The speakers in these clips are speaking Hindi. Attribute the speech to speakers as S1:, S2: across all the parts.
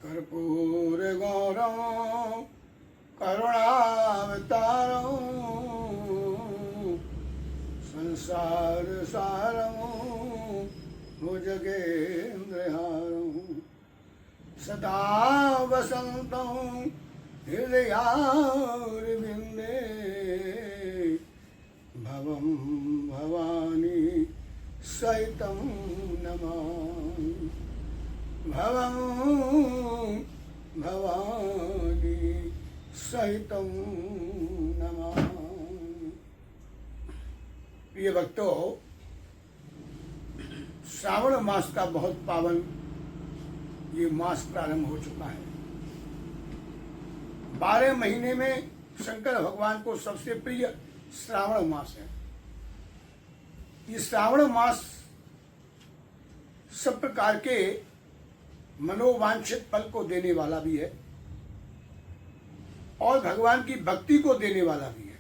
S1: कर्पूर गौरम करुणावतारम संसार सारम भुजगेन्द्रहारम सदा वसंतं हृदयारविन्दे भवं भवानी सहितं नमामि भवं भवानी सहितं नमामि। प्रिय भक्तों, श्रावण मास का बहुत पावन ये मास प्रारंभ हो चुका है। 12 महीने में शंकर भगवान को सबसे प्रिय श्रावण मास है। ये श्रावण मास सब प्रकार के मनोवांछित फल को देने वाला भी है और भगवान की भक्ति को देने वाला भी है।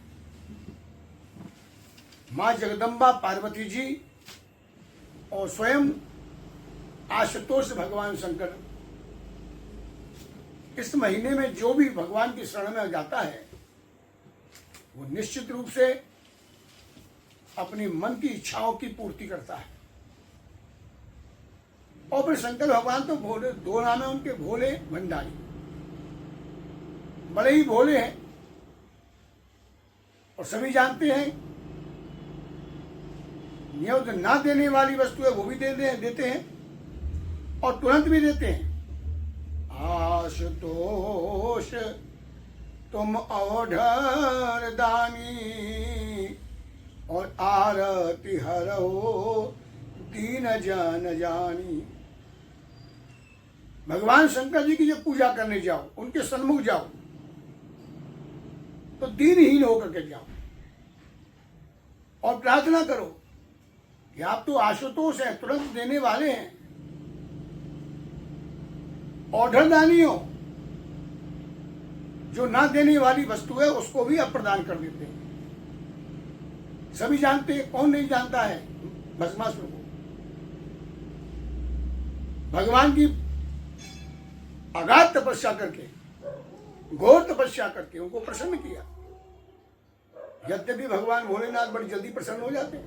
S1: मां जगदम्बा पार्वती जी और स्वयं आशुतोष भगवान शंकर इस महीने में जो भी भगवान की शरण में जाता है वो निश्चित रूप से अपनी मन की इच्छाओं की पूर्ति करता है। और फिर शंकर भगवान तो भोले, दो नाम है उनके, भोले भंडारी। बड़े ही भोले हैं और सभी जानते हैं नियत ना देने वाली वस्तु है वो भी देते हैं और तुरंत भी देते हैं। आशुतोष तुम औढ़र दानी और आरती हरो दीन जन जानी। भगवान शंकर जी की जब पूजा करने जाओ, उनके सन्मुख जाओ तो दीनहीन होकर के जाओ और प्रार्थना करो कि आप तो आशुतोष हैं, तुरंत देने वाले हैं, औढ़रदानी हो, जो ना देने वाली वस्तु है उसको भी आप प्रदान कर देते हैं। सभी जानते हैं, कौन नहीं जानता है भस्मासुर को। भगवान की अगाध तपस्या करके, घोर तपस्या करके उनको प्रसन्न किया। यद्यपि भगवान भोलेनाथ बड़ी जल्दी प्रसन्न हो जाते हैं,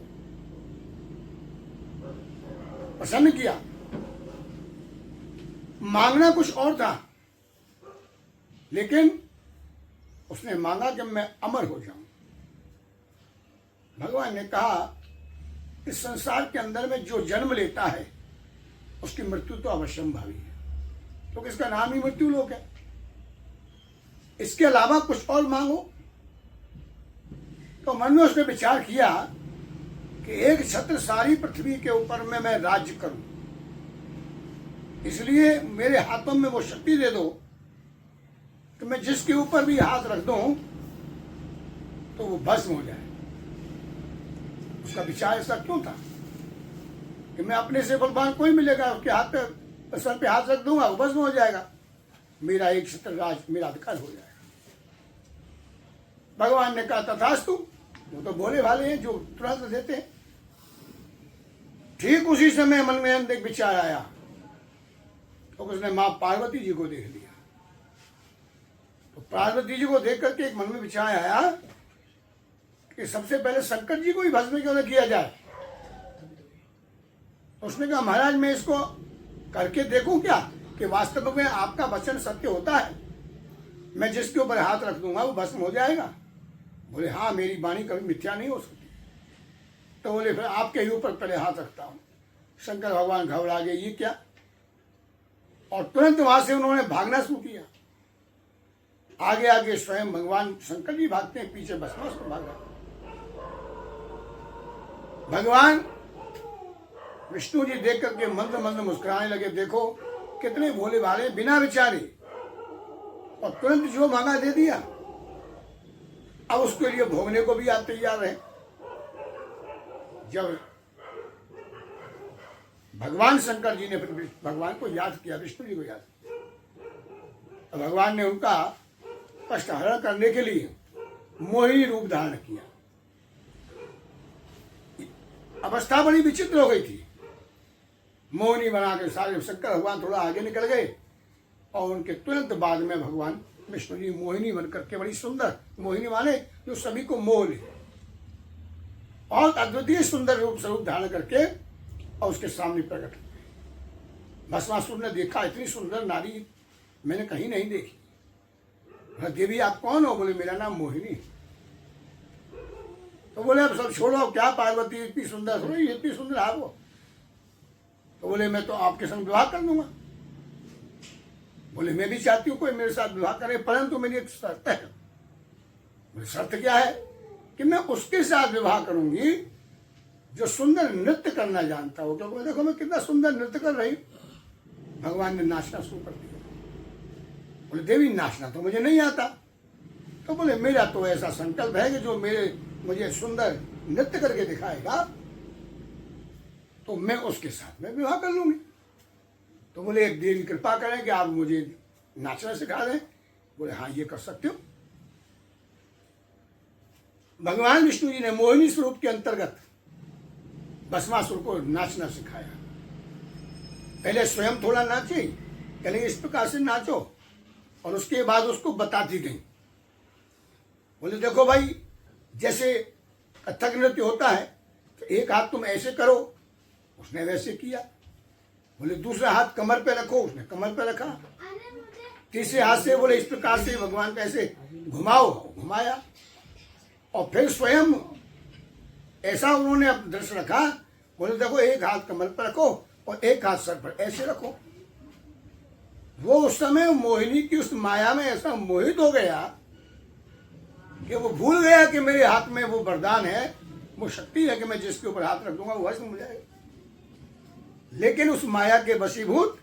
S1: प्रसन्न किया। मांगना कुछ और था, लेकिन उसने मांगा कि मैं अमर हो जाऊं। भगवान ने कहा इस संसार के अंदर में जो जन्म लेता है उसकी मृत्यु तो अवश्यंभावी है, तो इसका नाम ही मृत्यु लोक है। इसके अलावा कुछ और मांगो। तो मन में उसने विचार किया कि एक छत्र सारी पृथ्वी के ऊपर में मैं राज्य करूं, इसलिए मेरे हाथों में वो शक्ति दे दो कि मैं जिसके ऊपर भी हाथ रख दूं तो वो भस्म हो जाए। उसका विचार ऐसा क्यों था कि मैं अपने से बलवान कोई मिलेगा, उसके हाथ पे, सर पे हाथ रख दूंगा, वो भस्म हो जाएगा, मेरा एक छत्र राज, मेरा अधिकार हो जाएगा। भगवान ने कहा तथास्तु, वो तो भोले भाले हैं जो तुरंत देते हैं। ठीक उसी समय मन में एक विचार आया तो उसने मां पार्वती जी को देख लिया। तो पार्वती जी को देख करके एक मन में विचार आया कि सबसे पहले शंकर जी को ही भस्म क्यों न किया जाए। तो उसने कहा महाराज मैं इसको करके देखूं क्या कि वास्तव में आपका वचन सत्य होता है, मैं जिसके ऊपर हाथ रख दूंगा वो भस्म हो जाएगा। बोले हाँ, मेरी वाणी कभी मिथ्या नहीं हो सकती। तो बोले फिर आपके ही ऊपर पहले हाथ रखता हूं। शंकर भगवान घबरा गए, ये क्या, और तुरंत वहां से उन्होंने भागना शुरू किया। आगे आगे स्वयं भगवान शंकर जी भागते हैं, पीछे भस्मासुर भाग रहा। भगवान विष्णु जी देख करके मंद मंद मुस्कुराने लगे, देखो कितने भोले भाले, बिना विचारे और तुरंत जो मांगा दे दिया। अब उसके लिए भोगने को भी आप तैयार हैं। जब भगवान शंकर जी ने फिर भगवान को याद किया, विष्णु जी को याद किया, तो भगवान ने उनका कष्ट हरण करने के लिए मोहिनी रूप धारण किया। अवस्था बड़ी विचित्र हो गई थी। मोहिनी बना के सारे शंकर भगवान थोड़ा आगे निकल गए और उनके तुरंत बाद में भगवान विष्णु जी मोहिनी बन करके, बड़ी सुंदर मोहिनी माने जो सभी को मोह ले, और अद्वितीय सुंदर रूप स्वरूप धारण करके और उसके सामने प्रकट हुए। भस्मासुर ने देखा, इतनी सुंदर नारी मैंने कहीं नहीं देखी। देवी आप कौन हो? बोले मेरा नाम मोहिनी। तो बोले अब सब छोड़ो, क्या पार्वती इतनी सुंदर, थोड़ी इतनी सुंदर आप हो? तो बोले मैं तो आपके संग विवाह कर लूंगा। बोले मैं भी चाहती हूँ कोई मेरे साथ विवाह करे, परंतु मेरी एक शर्त है। बोले शर्त क्या है? कि मैं उसके साथ विवाह करूंगी जो सुंदर नृत्य करना जानता हो। क्योंकि देखो मैं कितना सुंदर नृत्य कर रही हूं। भगवान ने नाचना शुरू कर दिया। बोले देवी नाचना तो मुझे नहीं आता। तो बोले मेरा तो ऐसा संकल्प है कि जो मुझे सुंदर नृत्य करके दिखाएगा तो मैं उसके साथ में विवाह कर लूंगी। तो बोले एक देवी कृपा करें कि आप मुझे नाचना सिखा दें। बोले हाँ ये कर सकते हो। भगवान विष्णु जी ने मोहिनी स्वरूप के अंतर्गत भस्मासुर को नाचना सिखाया। पहले स्वयं थोड़ा नाचे, कहले इस प्रकार से नाचो, और उसके बाद उसको बताती गई। बोले देखो भाई, जैसे कथक नृत्य होता है तो एक हाथ तुम ऐसे करो, उसने वैसे किया। बोले दूसरा हाथ कमर पे रखो, उसने कमर पे रखा। तीसरे हाथ से बोले इस प्रकार से भगवान को ऐसे घुमाओ, घुमाया। और फिर स्वयं ऐसा उन्होंने दृश्य रखा। बोले देखो एक हाथ कमर पर रखो और एक हाथ सर पर ऐसे रखो। वो उस समय मोहिनी की उस माया में ऐसा मोहित हो गया कि वो भूल गया कि मेरे हाथ में वो वरदान है, वो शक्ति है कि मैं जिसके ऊपर हाथ रख दूंगा वो भस्म हो जाएगा। लेकिन उस माया के वशीभूत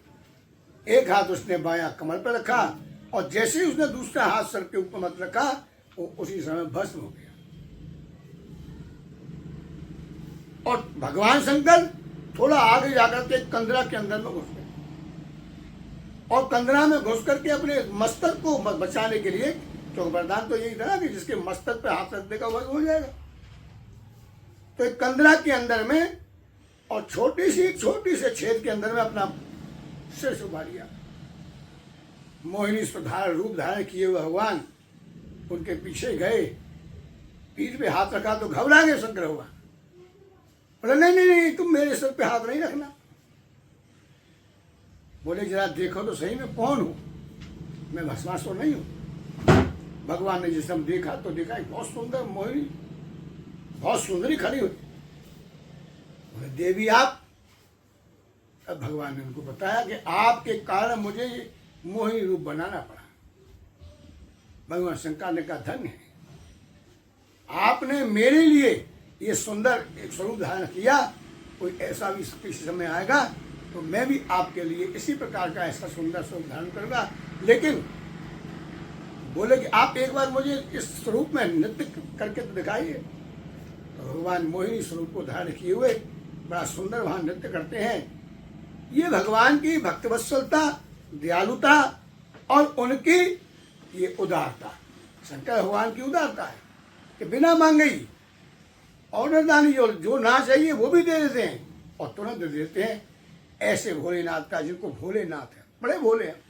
S1: एक हाथ उसने बायां कमर पर रखा, और जैसे ही उसने दूसरा हाथ सर के ऊपर मत रखा वो उसी समय भस्म हो गया। और भगवान शंकर थोड़ा आगे जाकर के कंदरा के अंदर में घुस गए, और कंदरा में घुस करके अपने मस्तक को बचाने के लिए, तो वरदान तो यही था ना कि जिसके मस्तक पे हाथ रख देगा वह हो जाएगा। तो एक कंदरा के अंदर में और छोटी से छेद के अंदर में अपना सिर छुपा लिया। मोहिनी सुधार रूप धारण किए हुए भगवान उनके पीछे गए, पीठ पे हाथ रखा तो घबरा गए शंकर भगवान। बोले नहीं तुम मेरे सिर पे हाथ नहीं रखना। बोले जरा देखो तो सही मैं कौन हूं, मैं भस्मासुर नहीं हूं। भगवान ने जिस समय देखा तो देखा बहुत सुंदर मोहिनी, बहुत सुंदरी खड़ी हुई। बोले देवी आप? अब भगवान ने उनको बताया कि आपके कारण मुझे ये मोहिनी रूप बनाना पड़ा। भगवान शंकर ने कहा धन्य है, आपने मेरे लिए ये सुंदर एक स्वरूप धारण किया। कोई ऐसा भी किसी समय आएगा तो मैं भी आपके लिए इसी प्रकार का ऐसा सुंदर स्वरूप धारण करूंगा। लेकिन बोले कि आप एक बार मुझे इस स्वरूप में नृत्य करके तो दिखाइए। तो भगवान मोहिनी स्वरूप को धारण किए हुए बड़ा सुंदर वहां नृत्य करते हैं। ये भगवान की भक्तवत्सलता, दयालुता और उनकी ये उदारता, शंकर भगवान की उदारता है कि बिना मांगे ही ऑर्डर दानी जो ना चाहिए वो भी दे देते हैं और तुरंत दे देते हैं। ऐसे भोलेनाथ का, जिनको भोलेनाथ है, बड़े भोले हैं।